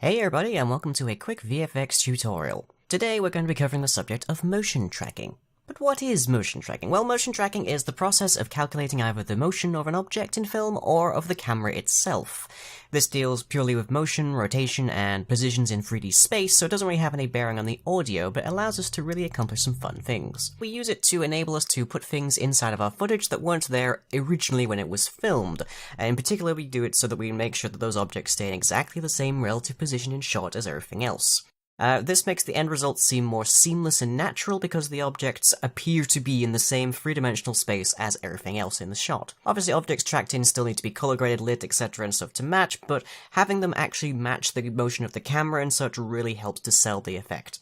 Hey everybody, and welcome to a quick VFX tutorial. Today we're going to be covering the subject of motion tracking. But what is motion tracking? Well, motion tracking is the process of calculating either the motion of an object in film or of the camera itself. This deals purely with motion, rotation, and positions in 3D space, so it doesn't really have any bearing on the audio, but allows us to really accomplish some fun things. We use it to enable us to put things inside of our footage that weren't there originally when it was filmed. In particular, we do it so that we make sure that those objects stay in exactly the same relative position in shot as everything else. This makes the end result seem more seamless and natural because the objects appear to be in the same three-dimensional space as everything else in the shot. Obviously, objects tracked in still need to be color graded, lit, etc. and stuff to match, but having them actually match the motion of the camera and such really helps to sell the effect.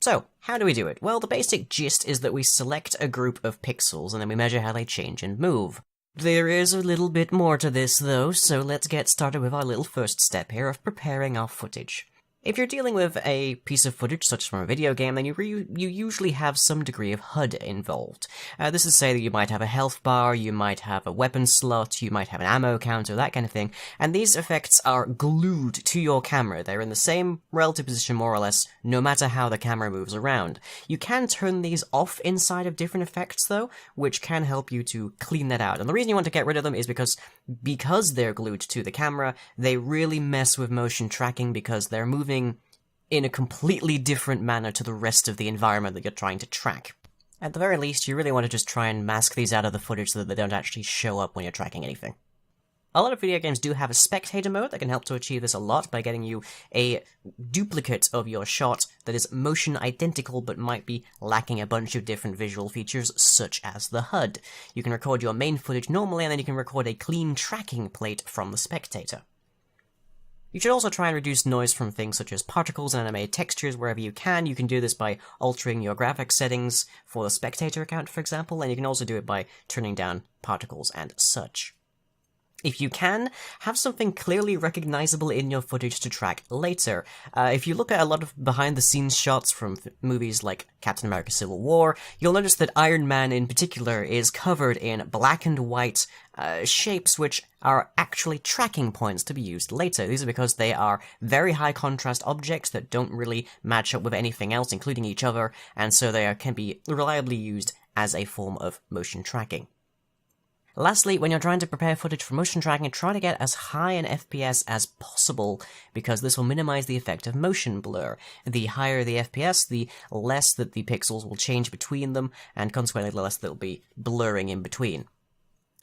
So, how do we do it? Well, the basic gist is that we select a group of pixels and then we measure how they change and move. There is a little bit more to this though, so let's get started with our little first step here of preparing our footage. If you're dealing with a piece of footage, such as from a video game, then you usually have some degree of HUD involved. This is to say that you might have a health bar, you might have a weapon slot, you might have an ammo counter, that kind of thing, and these effects are glued to your camera. They're in the same relative position, more or less, no matter how the camera moves around. You can turn these off inside of different effects, though, which can help you to clean that out. And the reason you want to get rid of them is because they're glued to the camera, they really mess with motion tracking because they're moving in a completely different manner to the rest of the environment that you're trying to track. At the very least, you really want to just try and mask these out of the footage so that they don't actually show up when you're tracking anything. A lot of video games do have a spectator mode that can help to achieve this a lot by getting you a duplicate of your shot that is motion identical but might be lacking a bunch of different visual features such as the HUD. You can record your main footage normally and then you can record a clean tracking plate from the spectator. You should also try and reduce noise from things such as particles and animated textures wherever you can. You can do this by altering your graphics settings for the spectator account, for example, and you can also do it by turning down particles and such. If you can, have something clearly recognizable in your footage to track later. If you look at a lot of behind-the-scenes shots from movies like Captain America Civil War, you'll notice that Iron Man in particular is covered in black and white shapes which are actually tracking points to be used later. These are because they are very high-contrast objects that don't really match up with anything else, including each other, and so they can be reliably used as a form of motion tracking. Lastly, when you're trying to prepare footage for motion tracking, try to get as high an FPS as possible, because this will minimize the effect of motion blur. The higher the FPS, the less that the pixels will change between them, and consequently the less they'll be blurring in between.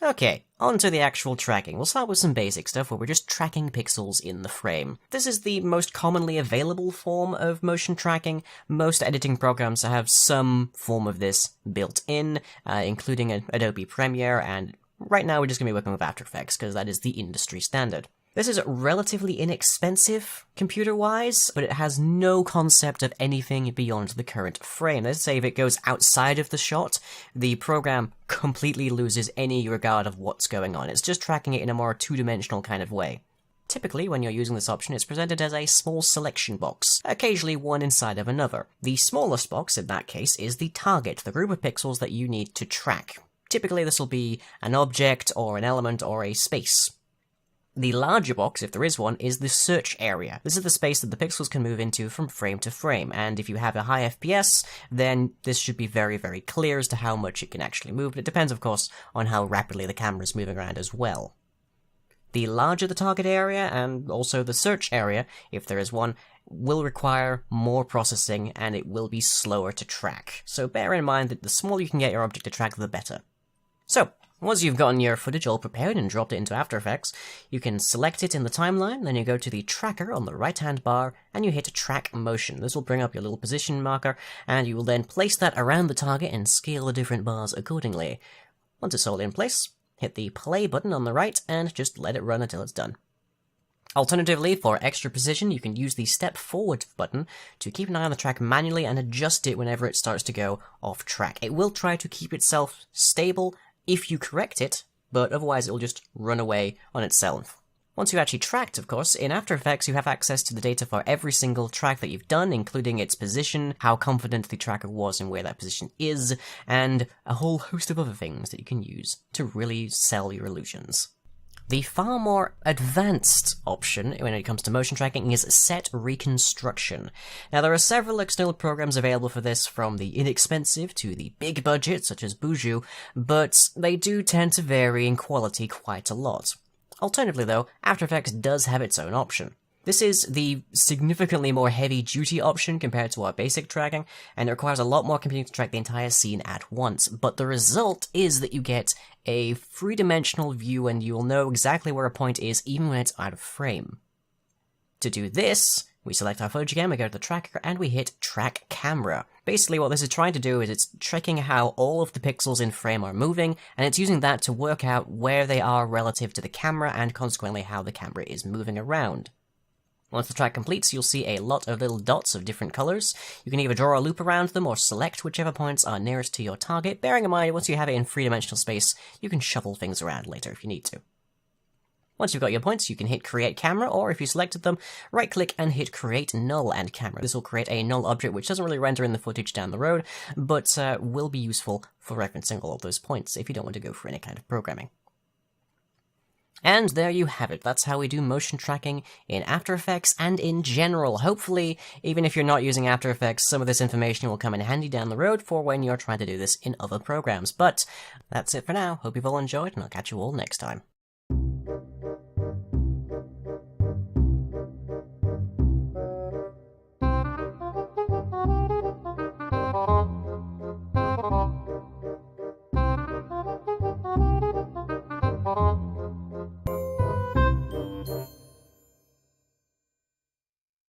Okay, on to the actual tracking. We'll start with some basic stuff where we're just tracking pixels in the frame. This is the most commonly available form of motion tracking. Most editing programs have some form of this built in, including Adobe Premiere, and right now we're just going to be working with After Effects because that is the industry standard. This is relatively inexpensive, computer-wise, but it has no concept of anything beyond the current frame. Let's say if it goes outside of the shot, the program completely loses any regard of what's going on. It's just tracking it in a more two-dimensional kind of way. Typically, when you're using this option, it's presented as a small selection box, occasionally one inside of another. The smallest box, in that case, is the target, the group of pixels that you need to track. Typically, this will be an object, or an element, or a space. The larger box, if there is one, is the search area. This is the space that the pixels can move into from frame to frame, and if you have a high FPS, then this should be very, very clear as to how much it can actually move, but it depends, of course, on how rapidly the camera is moving around as well. The larger the target area, and also the search area, if there is one, will require more processing, and it will be slower to track. So bear in mind that the smaller you can get your object to track, the better. So, once you've gotten your footage all prepared and dropped it into After Effects, you can select it in the timeline, then you go to the tracker on the right-hand bar, and you hit Track Motion. This will bring up your little position marker, and you will then place that around the target and scale the different bars accordingly. Once it's all in place, hit the play button on the right, and just let it run until it's done. Alternatively, for extra precision, you can use the Step Forward button to keep an eye on the track manually and adjust it whenever it starts to go off track. It will try to keep itself stable if you correct it, but otherwise it will just run away on itself. Once you've actually tracked, of course, in After Effects you have access to the data for every single track that you've done, including its position, how confident the tracker was in where that position is, and a whole host of other things that you can use to really sell your illusions. The far more advanced option when it comes to motion tracking is Set Reconstruction. Now, there are several external programs available for this, from the inexpensive to the big budget, such as Buju, but they do tend to vary in quality quite a lot. Alternatively though, After Effects does have its own option. This is the significantly more heavy-duty option compared to our basic tracking, and it requires a lot more computing to track the entire scene at once, but the result is that you get a three-dimensional view and you'll know exactly where a point is even when it's out of frame. To do this, we select our footage again, we go to the tracker, and we hit Track Camera. Basically what this is trying to do is it's tracking how all of the pixels in frame are moving, and it's using that to work out where they are relative to the camera and consequently how the camera is moving around. Once the track completes, you'll see a lot of little dots of different colours. You can either draw a loop around them or select whichever points are nearest to your target, bearing in mind once you have it in three-dimensional space, you can shuffle things around later if you need to. Once you've got your points, you can hit Create Camera, or if you selected them, right-click and hit Create Null and Camera. This will create a null object which doesn't really render in the footage down the road, but will be useful for referencing all of those points if you don't want to go for any kind of programming. And there you have it. That's how we do motion tracking in After Effects and in general. Hopefully, even if you're not using After Effects, some of this information will come in handy down the road for when you're trying to do this in other programs. But that's it for now. Hope you've all enjoyed, and I'll catch you all next time.